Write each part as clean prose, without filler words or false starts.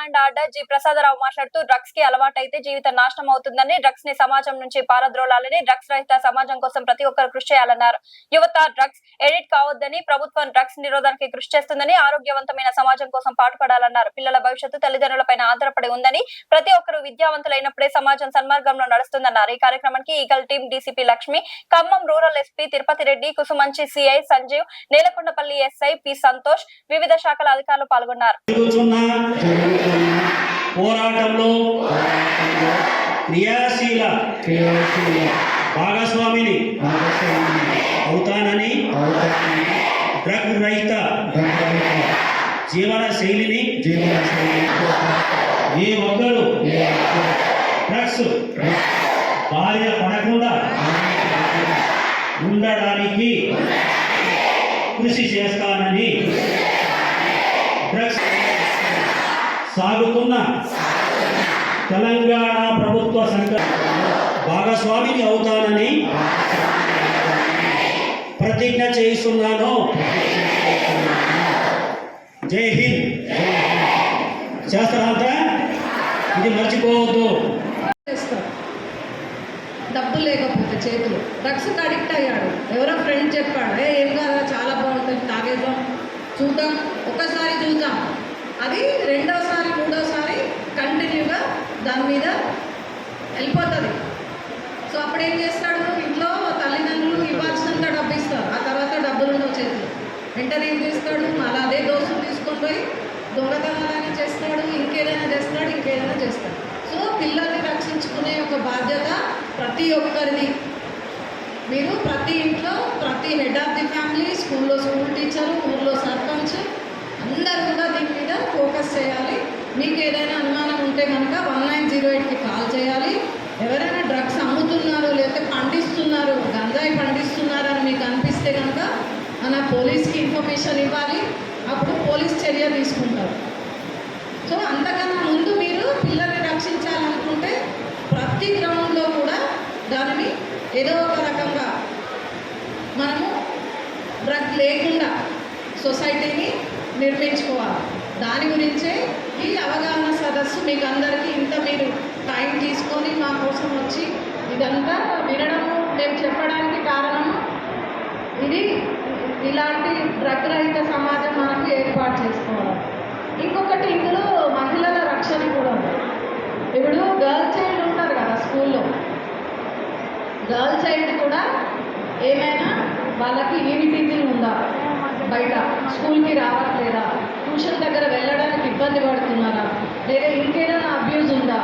And order G Prasadarao మాట్లాడుతూ drugs కి అలవాటైతే జీవితం నాశనం అవుతుందని, డ్రగ్స్ ని సమాజం నుంచి పారద్రోలాలని, డ్రగ్స్ రహిత సమాజం కోసం ప్రతి ఒక్కరు కృషి చేయాలన్నారు. యువత డ్రగ్స్ ఎడిట్ కావద్దని, ప్రభుత్వం డ్రగ్స్ నిరోధానికి కృషి చేస్తుందని, ఆరోగ్యవంతమైన సమాజం కోసం పాటుపడాలన్నారు. పిల్లల భవిష్యత్తు తల్లిదండ్రులపైన ఆధారపడి ఉందని, ప్రతి ఒక్కరు విద్యావంతులైనప్పుడే సమాజం సన్మార్గంలో నడుస్తుందన్నారు. ఈ కార్యక్రమానికి Eagle team DCP Lakshmi, Khammam rural SP Tirupathi Reddy, Kusumanchi CI Sanjeev, Nelakondapalli SI P Santosh, వివిధ శాఖల అధికారులు పాల్గొన్నారు. పోరాటంలో క్రియాశీల భాగస్వామిని అవుతానని, డ్రగ్ రహిత జీవన శైలిని ఏ ఒక్కరు డ్రగ్స్ బారిన పడకుండా ఉండడానికి కృషి చేస్తానని, డ్రగ్స్ సాగుతున్న తెలంగాణ ప్రభుత్వ భాగస్వామిని అవుతానని ప్రతిజ్ఞ చేస్తున్నాను. జై హింద్. చేస్తారా? ఇది మర్చిపోవద్దు. డబ్బు లేకపోతే చేతులు డ్రగ్స్ అడిక్ట్ అయ్యాడు. ఎవరో ఫ్రెండ్ చెప్పాడు, ఏం కాదా చాలా బాగుంటుంది, తాగేద్దాం, చూద్దాం, ఒకసారి చూద్దాం. అది రెండోసారి మూడోసారి కంటిన్యూగా దాని మీద వెళ్ళిపోతుంది. సో అప్పుడు ఏం చేస్తాడు, ఇంట్లో తల్లిదండ్రులు ఇవ్వాల్సినంత డబ్బు ఇస్తారు, ఆ తర్వాత డబ్బులు ఉండవు చేతులు. వెంటనే ఏం చేస్తాడు, మళ్ళీ అదే దోస్తులు తీసుకొని పోయి దొంగతనాలని చేస్తాడు, ఇంకేదైనా చేస్తాడు. సో పిల్లల్ని రక్షించుకునే ఒక బాధ్యత ప్రతి ఒక్కరిది. మీరు ప్రతి ఇంట్లో, ప్రతి head of the family, school teacher, ఊళ్ళో సర్పంచ్ అందరూ కూడా దీని మీద ఫోకస్ చేయాలి. మీకు ఏదైనా అనుమానం ఉంటే కనుక 1908కి కాల్ చేయాలి. ఎవరైనా డ్రగ్స్ అమ్ముతున్నారు, లేకపోతే పండిస్తున్నారు, గంజాయి పండిస్తున్నారు అని మీకు అనిపిస్తే కనుక మన పోలీస్కి ఇన్ఫర్మేషన్ ఇవ్వాలి. అప్పుడు పోలీస్ చర్య తీసుకుంటారు. సో అంతకన్నా ముందు మీరు పిల్లల్ని రక్షించాలనుకుంటే ప్రతి గ్రౌండ్లో కూడా దానిని ఏదో ఒక రకంగా మనము డ్రగ్ లేకుండా సొసైటీని నిర్మించుకోవాలి. దాని గురించే ఈ అవగాహన సదస్సు మీకు అందరికీ ఇంత మీరు టైం తీసుకొని మా కోసం వచ్చి ఇదంతా వినడము మేము చెప్పడానికి కారణము ఇది. ఇలాంటి డ్రగ్ రహిత సమాజం మనకు ఏర్పాటు చేసుకోవాలి. ఇంకొకటి ఇందులో మహిళల రక్షణ కూడా ఉంది. ఇప్పుడు గర్ల్ చైల్డ్ ఉంటారు కదా స్కూల్లో, గర్ల్ చైల్డ్ కూడా ఏమైనా వాళ్ళకి ఈవిటీజింగ్ ఉందా, బయట స్కూల్కి రావట్లేదా, ట్యూషన్ దగ్గర వెళ్ళడానికి ఇబ్బంది పడుతున్నారా, లేదా ఇంకేదైనా అబ్యూజ్ ఉందా?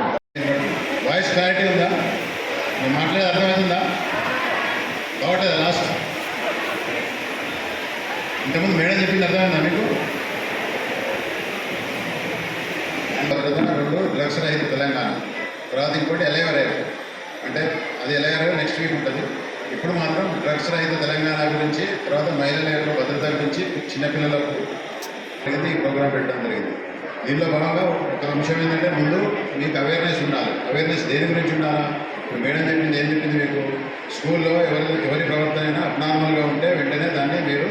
వాయిస్ క్లారిటీ ఉందా? నేను మాట్లాడేది అర్థమవుతుందా? కావట్లేదా? లాస్ట్ ఇంతకుముందు మేడం చెప్పింది అర్థమైందా మీకు? రెండు డ్రగ్స్ రహిత తెలంగాణ, తర్వాత ఇంకోటి ఎలయవరేవ్, అంటే అది ఎలయవరేవ్ నెక్స్ట్ వీక్ ఉంటుంది. ఇప్పుడు మాత్రం డ్రగ్స్ రహిత తెలంగాణ గురించి, తర్వాత మహిళల యొక్క భద్రత గురించి, చిన్నపిల్లలకు ఈ ప్రోగ్రాం పెట్టడం జరిగింది. దీనిలో భాగంగా ఒక అంశం ఏంటంటే, ముందు మీకు అవేర్నెస్ ఉండాలి. అవేర్నెస్ దేని గురించి ఉండాలా? ఇప్పుడు మేడం చెప్పింది ఏం చెప్పింది మీకు, స్కూల్లో ఎవరి ప్రవర్తన అయినా అబ్నార్మల్గా ఉంటే వెంటనే దాన్ని మీరు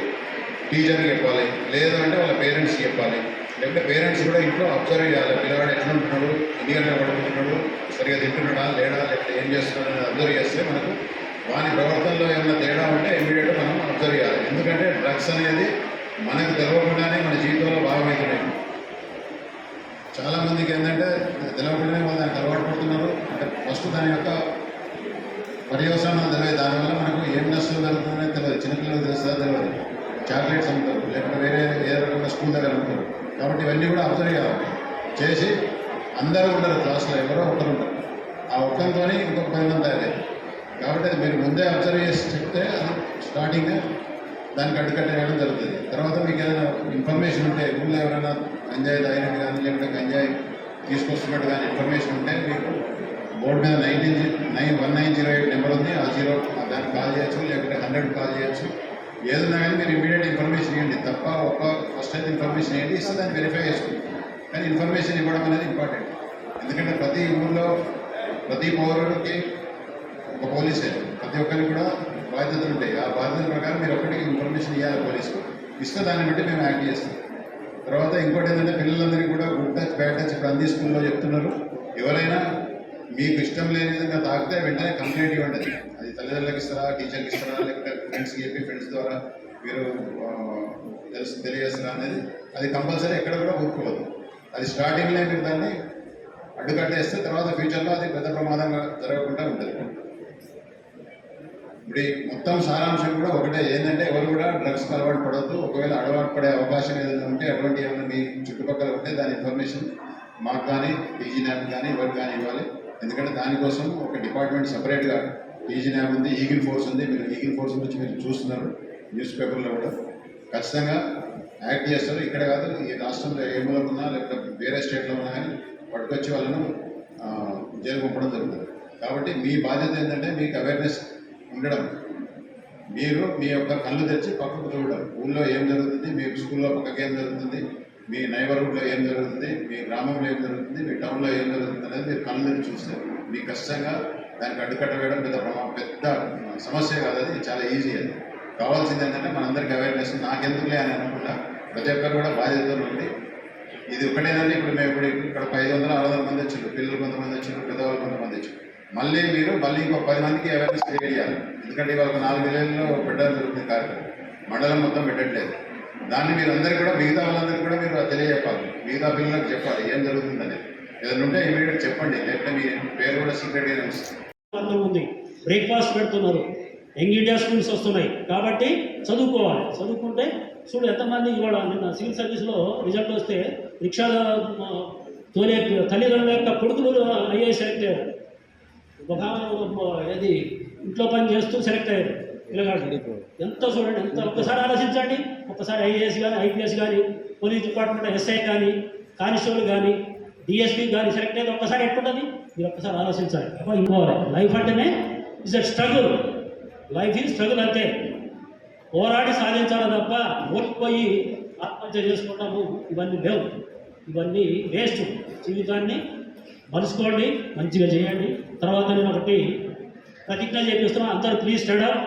టీచర్కి చెప్పాలి, లేదు అంటే వాళ్ళ పేరెంట్స్కి చెప్పాలి. లేకపోతే పేరెంట్స్ కూడా ఇంట్లో అబ్జర్వ్ చేయాలి, పిల్లవాడు ఎట్లా ఉంటున్నాడు, ఎన్ని గంటలు పడుకుంటున్నాడు, సరిగా తింటున్నాడా లేడా, లేకపోతే ఏం చేస్తున్నాడు అనేది అబ్జర్వ్ చేస్తే మనకు వాని ప్రవర్తనలో ఏమైనా తేడా ఉంటే ఇమీడియట్గా మనం అబ్జర్వ్ చేయాలి. ఎందుకంటే డ్రగ్స్ అనేది మనకు తెలియకుండానే మన జీవితంలో భాగమవుతున్నాయి. చాలామందికి ఏంటంటే తెలియకుండానే వాళ్ళు దానికి అలవాటు పడుతున్నారు. అంటే ఫస్ట్ దాని యొక్క పర్యవసానం తెలియదు, దానివల్ల మనకు ఏం నష్టం జరుగుతుందనే తెలియదు. చిన్నపిల్లలకు తెలుస్తుందా తెలియదు. చాక్లెట్స్ అమ్ముతారు, లేకపోతే వేరే ఏ రకంగా స్కూల్ దగ్గర అమ్ముతారు. కాబట్టి ఇవన్నీ కూడా అబ్జర్వ్ చేసి అందరూ ఉంటారు క్లాస్లో, ఎవరో ఒకరు ఉంటారు. ఆ ఒక్కరితో ఇంకొక 10 మంది తయారయ్యారు. కాబట్టి అది మీరు ముందే అబ్జర్వ్ చేసి చెప్తే అది స్టార్టింగ్ దానికి అడ్డుకట్టేయడం జరుగుతుంది. తర్వాత మీకు ఏదైనా ఇన్ఫర్మేషన్ ఉంటే, ఊళ్ళో ఎవరైనా గంజాయి తాగినట్టు కానీ, లేకపోతే గంజాయి తీసుకొస్తున్నట్టు కానీ ఇన్ఫర్మేషన్ ఉంటే మీకు బోర్డు మీద 1908 నెంబర్ ఉంది, ఆ 0 దానికి కాల్ చేయొచ్చు, లేకపోతే 100 కాల్ చేయొచ్చు. ఏదన్నా కానీ మీరు ఇమీడియట్ ఇన్ఫర్మేషన్ ఇవ్వండి. తప్ప ఫస్ట్ అయితే ఇన్ఫర్మేషన్ ఇవ్వండి, ఇస్తే దాన్ని వెరిఫై చేసుకోండి. కానీ ఇన్ఫర్మేషన్ ఇవ్వడం అనేది ఇంపార్టెంట్. ఎందుకంటే ప్రతి ఊళ్ళో ప్రతి పౌరుడికి ఒక పోలీసే, ప్రతి ఒక్కరికి కూడా బాధ్యతలు ఉంటాయి. ఆ బాధ్యతల ప్రకారం మీరు ఒకటికి ఇన్ఫర్మేషన్ ఇవ్వాలి పోలీసుకు. ఇస్తే దాన్ని బట్టి మేము యాక్ట్ చేస్తాం. తర్వాత ఇంకోటి ఏంటంటే పిల్లలందరికీ కూడా గుడ్ టచ్ బ్యాడ్ టచ్ ఇప్పుడు అన్ని స్కూల్లో చెప్తున్నారు. ఎవరైనా మీకు ఇష్టం లేని విధంగా తాగితే వెంటనే కంప్లైంట్ ఇవ్వండి. అది తల్లిదండ్రులకు ఇస్తారా, టీచర్కి ఇస్తారా, లేకపోతే ఫ్రెండ్స్కి చెప్పి ఫ్రెండ్స్ ద్వారా మీరు తెలియజేస్తారా అనేది అది కంపల్సరీ ఎక్కడ కూడా ఊరుకోవద్దు. అది స్టార్టింగ్లో మీరు దాన్ని అడ్డుకట్టేస్తే తర్వాత ఫ్యూచర్లో అది పెద్ద ప్రమాదంగా జరగకుండా ఉంటుంది. ఇప్పుడు ఈ మొత్తం సారాంశం కూడా ఒకటే, ఏంటంటే ఎవరు కూడా డ్రగ్స్కి అలవాటు పడవద్దు. ఒకవేళ అలవాటు పడే అవకాశం ఏదైనా ఉంటే అటువంటి ఏమైనా మీ చుట్టుపక్కల ఉంటే దాని ఇన్ఫర్మేషన్ మాకు కానీ టీజీ న్యాప్ కానీ ఎవరికి కానీ ఇవ్వాలి. ఎందుకంటే దానికోసం ఒక డిపార్ట్మెంట్ సపరేట్గా టీజీ న్యాప్ ఉంది, ఈగిల్ ఫోర్స్ ఉంది. మీరు ఈగిల్ ఫోర్స్ గురించి మీరు చూస్తున్నారు న్యూస్ పేపర్లో కూడా. ఖచ్చితంగా యాక్ట్ చేస్తారు. ఇక్కడ కాదు, ఈ రాష్ట్రంలో ఏ మూలకు ఉన్నా లేకపోతే వేరే స్టేట్లో ఉన్నా కానీ పట్టుకొచ్చి వాళ్ళను జైలు పంపడం జరుగుతుంది. కాబట్టి మీ బాధ్యత ఏంటంటే మీకు అవేర్నెస్ ఉండడం. మీరు మీ యొక్క కళ్ళు తెచ్చి పక్కకు చూడడం. ఊళ్ళో ఏం జరుగుతుంది, మీ స్కూల్లో పక్కకి ఏం జరుగుతుంది, మీ నైబర్హుడ్లో ఏం జరుగుతుంది, మీ గ్రామంలో ఏం జరుగుతుంది, మీ టౌన్లో ఏం జరుగుతుంది అనేది మీరు కళ్ళు తెచ్చి చూస్తే మీకు ఖచ్చితంగా దానికి అడ్డుకట్ట వేయడం పెద్ద సమస్య కాదు. అది చాలా ఈజీ. అది కావాల్సింది ఏంటంటే మనందరికీ అవేర్నెస్. నాకెందుకులే అని అనుకుంటా ప్రతి ఒక్కరు కూడా బాధ్యతతో ఉండి ఇది ఒకటేనండి. ఇప్పుడు మేము ఇక్కడ 500-600 మంది వచ్చారు, పిల్లలు కొంతమంది వచ్చారు, పెద్దవాళ్ళు కొంతమంది వచ్చారు. మళ్ళీ ఇంకో 10 మందికి అవేర్నెస్ క్రియేట్ చేయాలి. ఎందుకంటే ఇవాళ 4 విలేజ్లో పెట్టడం జరుగుతుంది కార్యక్రమం, మండలం మొత్తం పెట్టట్లేదు. దాన్ని మీరు అందరికీ కూడా మిగతా వాళ్ళందరికీ కూడా మీరు తెలియజెప్పాలి, మిగతా పిల్లలకు చెప్పాలి ఏం జరుగుతుందని. ఏదైనా ఉంటే ఇమీడియట్ చెప్పండి, లేకపోతే మీ పేరు కూడా సీక్రెట్గా ఉంది. బ్రేక్ఫాస్ట్ పెడుతున్నారు, యంగ్ ఇండియా స్కూల్స్ వస్తున్నాయి. కాబట్టి చదువుకోవాలి. చదువుకుంటే చూడు ఎంతమంది ఇవాళ నిన్న సివిల్ సర్వీస్లో రిజల్ట్ వస్తే రిక్షా తోలే తల్లిదండ్రుల యొక్క కొడుకులు ఐఏఎస్ సెలెక్ట్ అయ్యారు. ఒక ఏది ఇంట్లో పని చేస్తూ సెలెక్ట్ అయ్యారు పిల్లగాడు. ఎంత చూడండి, ఎంత ఒక్కసారి ఆలోచించండి. ఒక్కసారి ఐఏఎస్ కానీ, ఐపీఎస్ కానీ, పోలీస్ డిపార్ట్మెంట్ ఎస్ఐ కానీ, కానిస్టేబుల్ కానీ, డిఎస్పీ కానీ సెలెక్ట్ అయ్యేది ఒక్కసారి ఎట్లుంటుంది మీరు ఒక్కసారి ఆలోచించాలి. ఇంకోవాలి లైఫ్ అంటేనే it's a struggle. Life is struggle అంతే. పోరాడి సాధించాలి తప్ప ఓడిపోయి ఆత్మహత్య చేసుకుంటాము ఇవన్నీ లేవు. ఇవన్నీ వేస్ట్. జీవితాన్ని మలుసుకోండి, మంచిగా చేయండి. తర్వాత నేను ఒకటి ప్రతిజ్ఞ చేపిస్తున్నాను. అందరూ ప్లీజ్ స్టాండ్ అప్.